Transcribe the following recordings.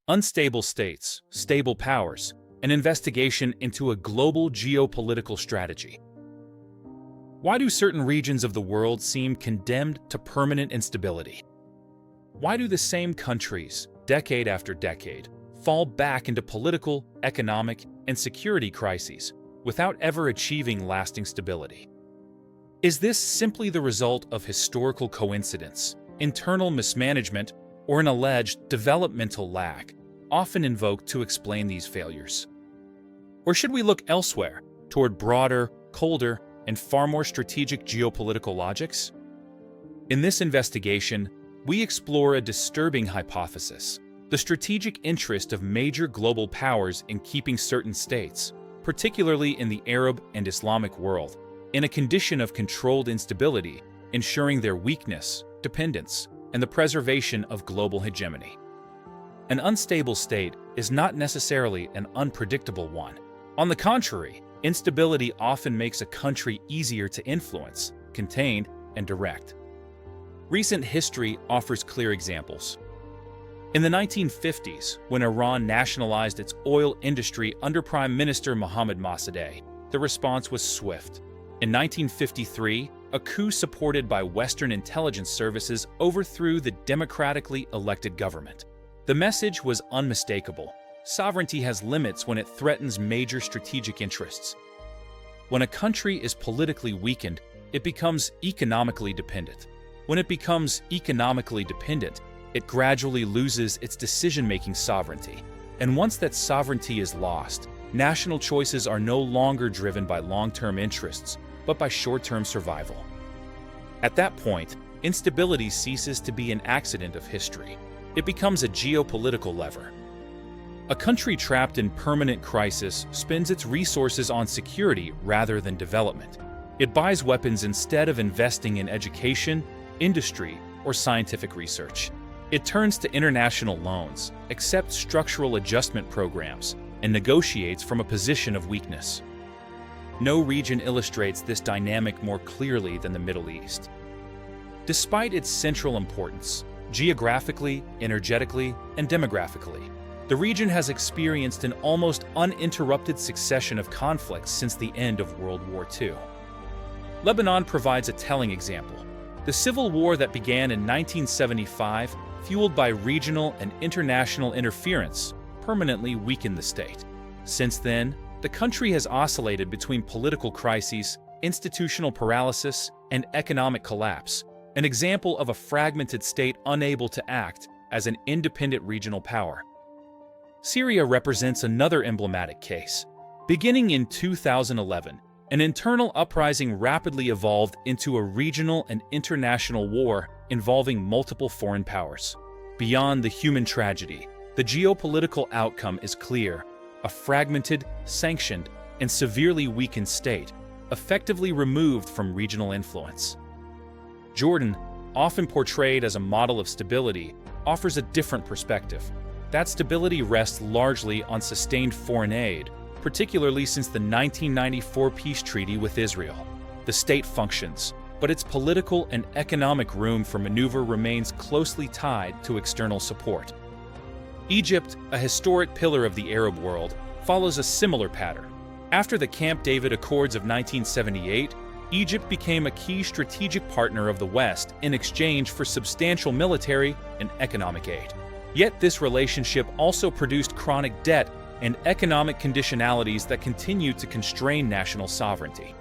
Unstable states, stable powers, an investigation into a global geopolitical strategy. Why do certain regions of the world seem condemned to permanent instability? Why do the same countries, decade after decade, fall back into political, economic, and security crises without ever achieving lasting stability? Is this simply the result of historical coincidence, internal mismanagement, or an alleged developmental lag, often invoked to explain these failures? Or should we look elsewhere, toward broader, colder, and far more strategic geopolitical logics? In this investigation, we explore a disturbing hypothesis: the strategic interest of major global powers in keeping certain states, particularly in the Arab and Islamic world, in a condition of controlled instability, ensuring their weakness, dependence, and the preservation of global hegemony. An unstable state is not necessarily an unpredictable one. On the contrary, instability often makes a country easier to influence, contain, and direct. Recent history offers clear examples. In the 1950s, when Iran nationalized its oil industry under Prime Minister Mohammad Mossadegh, the response was swift. In 1953, a coup supported by Western intelligence services overthrew the democratically elected government. The message was unmistakable: sovereignty has limits when it threatens major strategic interests. When a country is politically weakened, it becomes economically dependent. When it becomes economically dependent, it gradually loses its decision-making sovereignty. And once that sovereignty is lost, national choices are no longer driven by long-term interests, but by short-term survival. At that point, instability ceases to be an accident of history. It becomes a geopolitical lever. A country trapped in permanent crisis spends its resources on security rather than development. It buys weapons instead of investing in education, industry, or scientific research. It turns to international loans, accepts structural adjustment programs, and negotiates from a position of weakness. No region illustrates this dynamic more clearly than the Middle East. Despite its central importance, geographically, energetically, and demographically, the region has experienced an almost uninterrupted succession of conflicts since the end of World War II. Lebanon provides a telling example. The civil war that began in 1975, fueled by regional and international interference, permanently weakened the state. Since then, the country has oscillated between political crises, institutional paralysis, and economic collapse, an example of a fragmented state unable to act as an independent regional power. Syria represents another emblematic case. Beginning in 2011, an internal uprising rapidly evolved into a regional and international war involving multiple foreign powers. Beyond the human tragedy, the geopolitical outcome is clear: a fragmented, sanctioned, and severely weakened state, effectively removed from regional influence. Jordan, often portrayed as a model of stability, offers a different perspective. That stability rests largely on sustained foreign aid, particularly since the 1994 peace treaty with Israel. The state functions, but its political and economic room for maneuver remains closely tied to external support. Egypt, a historic pillar of the Arab world, follows a similar pattern. After the Camp David Accords of 1978, Egypt became a key strategic partner of the West in exchange for substantial military and economic aid. Yet this relationship also produced chronic debt and economic conditionalities that continue to constrain national sovereignty.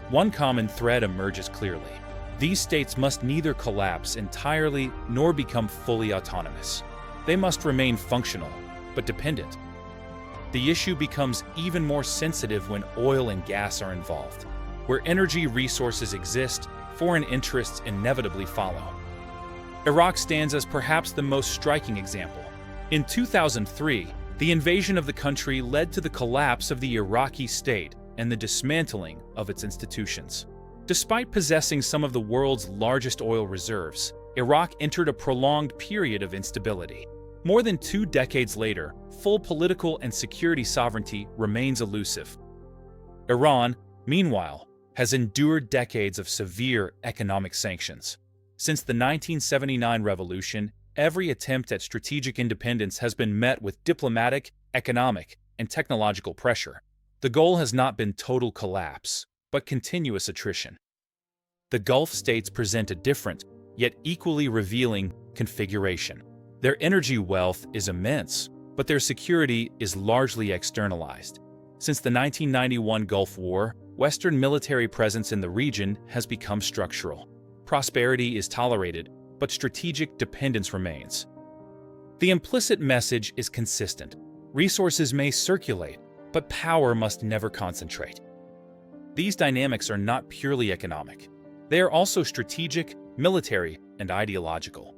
One common thread emerges clearly: these states must neither collapse entirely nor become fully autonomous. They must remain functional, but dependent. The issue becomes even more sensitive when oil and gas are involved. Where energy resources exist, foreign interests inevitably follow. Iraq stands as perhaps the most striking example. In 2003, the invasion of the country led to the collapse of the Iraqi state and the dismantling of its institutions. Despite possessing some of the world's largest oil reserves, Iraq entered a prolonged period of instability. More than 2 decades later, full political and security sovereignty remains elusive. Iran, meanwhile, has endured decades of severe economic sanctions. Since the 1979 revolution, every attempt at strategic independence has been met with diplomatic, economic, and technological pressure. The goal has not been total collapse, but continuous attrition. The Gulf states present a different, yet equally revealing, configuration. Their energy wealth is immense, but their security is largely externalized. Since the 1991 Gulf War, Western military presence in the region has become structural. Prosperity is tolerated, but strategic dependence remains. The implicit message is consistent. Resources may circulate, but power must never concentrate. These dynamics are not purely economic. They are also strategic, military, and ideological.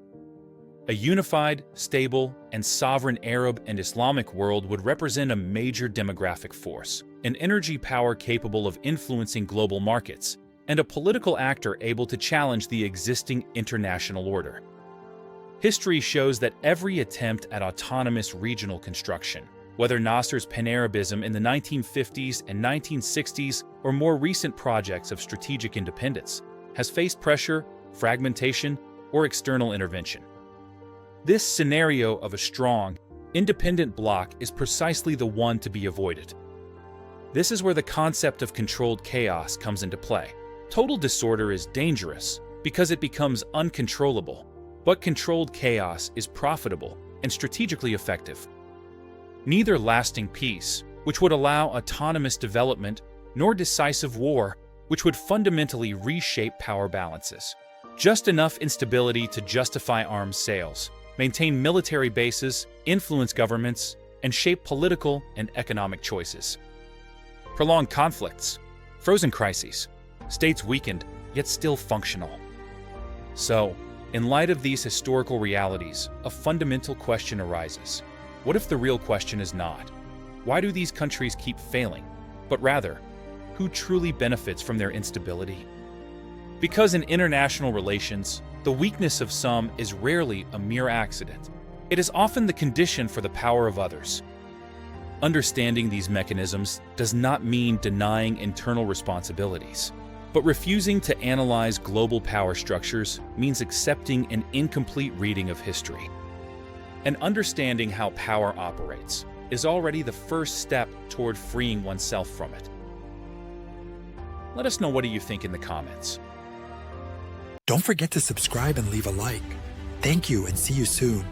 A unified, stable, and sovereign Arab and Islamic world would represent a major demographic force, an energy power capable of influencing global markets, and a political actor able to challenge the existing international order. History shows that every attempt at autonomous regional construction, whether Nasser's Pan-Arabism in the 1950s and 1960s or more recent projects of strategic independence, has faced pressure, fragmentation, or external intervention. This scenario of a strong, independent bloc is precisely the one to be avoided. This is where the concept of controlled chaos comes into play. Total disorder is dangerous because it becomes uncontrollable, but controlled chaos is profitable and strategically effective. Neither lasting peace, which would allow autonomous development, nor decisive war, which would fundamentally reshape power balances. Just enough instability to justify arms sales, maintain military bases, influence governments, and shape political and economic choices. Prolonged conflicts, frozen crises, states weakened, yet still functional. So, in light of these historical realities, a fundamental question arises. What if the real question is not, why do these countries keep failing, but rather, who truly benefits from their instability? Because in international relations, the weakness of some is rarely a mere accident. It is often the condition for the power of others. Understanding these mechanisms does not mean denying internal responsibilities, but refusing to analyze global power structures means accepting an incomplete reading of history. And understanding how power operates is already the first step toward freeing oneself from it. Let us know what do you think in the comments. Don't forget to subscribe and leave a like. Thank you and see you soon.